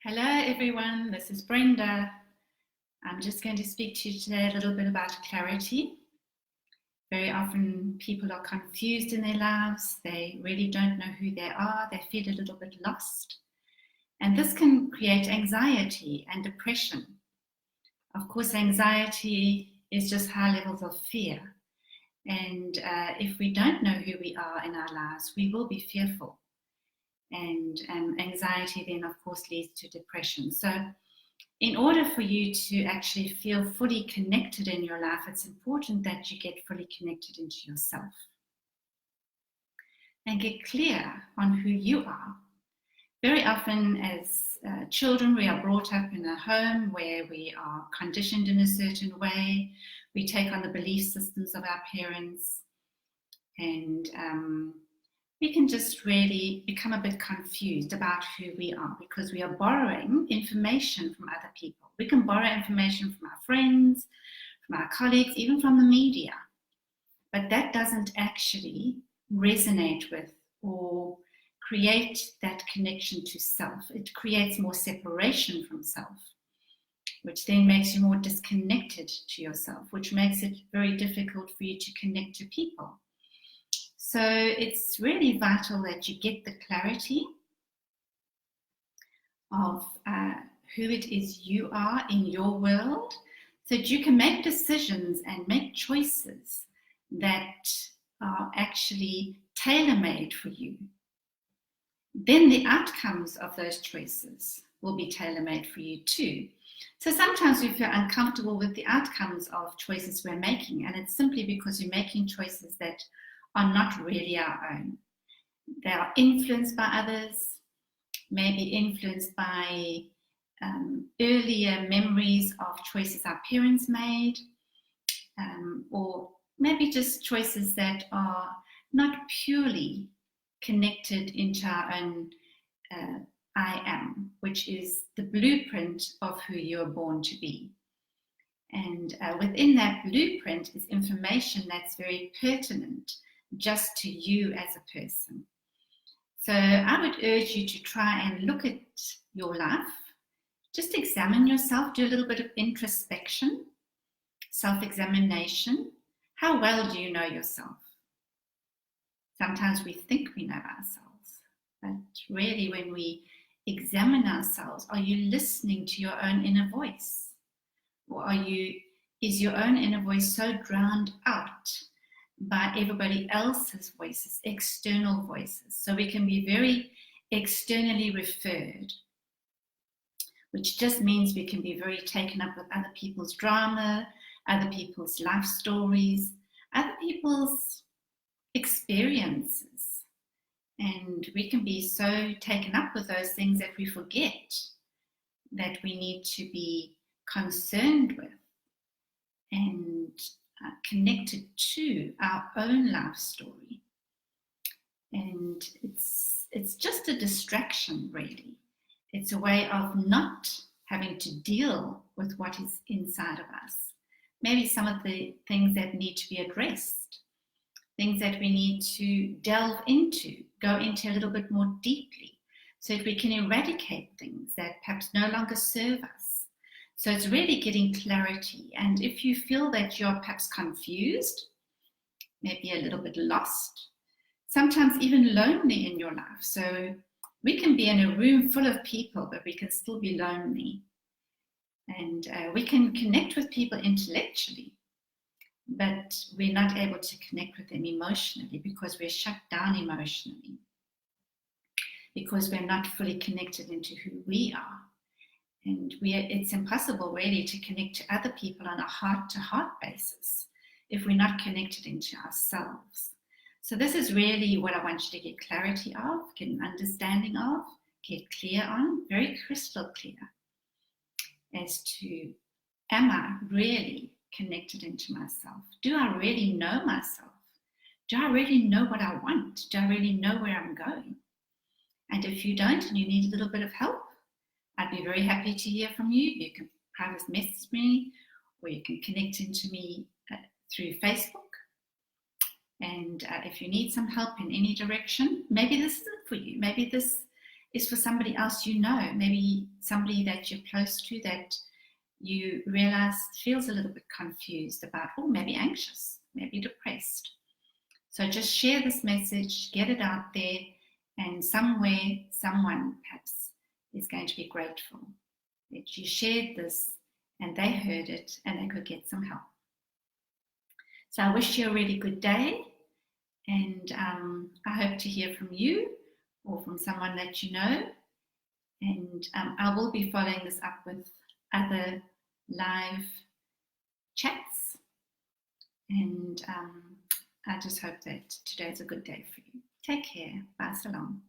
Hello everyone, this is Brenda. I'm just going to speak to you today a little bit about clarity. Very often people are confused in their lives, they really don't know who they are, they feel a little bit lost. And this can create anxiety and depression. Of course, anxiety is just high levels of fear. And if we don't know who we are in our lives, we will be fearful. And anxiety then, of course, leads to depression. So in order for you to actually feel fully connected in your life, it's important that you get fully connected into yourself and get clear on who you are. Very often as children, we are brought up in a home where we are conditioned in a certain way. We take on the belief systems of our parents, and we can just really become a bit confused about who we are because we are borrowing information from other people. We can borrow information from our friends, from our colleagues, even from the media. But that doesn't actually resonate with or create that connection to self. It creates more separation from self, which then makes you more disconnected to yourself, which makes it very difficult for you to connect to people. So it's really vital that you get the clarity of who it is you are in your world so that you can make decisions and make choices that are actually tailor-made for you. Then the outcomes of those choices will be tailor-made for you too. So sometimes we feel uncomfortable with the outcomes of choices we're making, and it's simply because we're making choices that are not really our own. They are influenced by others, maybe influenced by earlier memories of choices our parents made, or maybe just choices that are not purely connected into our own I am, which is the blueprint of who you're born to be. And within that blueprint is information that's very pertinent just to you as a person. So I would urge you to try and look at your life, just examine yourself, do a little bit of introspection, self-examination. How well do you know yourself? Sometimes we think we know ourselves, but really when we examine ourselves, are you listening to your own inner voice? Or is your own inner voice so drowned out by everybody else's voices, external voices? So we can be very externally referred, which just means we can be very taken up with other people's drama, other people's life stories, other people's experiences. And we can be so taken up with those things that we forget that we need to be concerned with and connected to our own life story. And it's just a distraction, really. It's a way of not having to deal with what is inside of us. Maybe some of the things that need to be addressed, things that we need to delve into, go into a little bit more deeply, so that we can eradicate things that perhaps no longer serve us. So it's really getting clarity. And if you feel that you're perhaps confused, maybe a little bit lost, sometimes even lonely in your life. So we can be in a room full of people, but we can still be lonely. And we can connect with people intellectually, but we're not able to connect with them emotionally because we're shut down emotionally, because we're not fully connected into who we are. And it's impossible really to connect to other people on a heart-to-heart basis if we're not connected into ourselves. So this is really what I want you to get clarity of, get an understanding of, get clear on, very crystal clear as to, am I really connected into myself? Do I really know myself? Do I really know what I want? Do I really know where I'm going? And if you don't and you need a little bit of help, I'd be very happy to hear from you. You can private message me, or you can connect into me through Facebook. And if you need some help in any direction, maybe this isn't for you. Maybe this is for somebody else you know, maybe somebody that you're close to that you realize feels a little bit confused about, or maybe anxious, maybe depressed. So just share this message, get it out there, and somewhere, someone perhaps is going to be grateful that you shared this and they heard it and they could get some help. So I wish you a really good day, and I hope to hear from you or from someone that you know. And I will be following this up with other live chats. And I just hope that today's a good day for you. Take care. Bye, salam.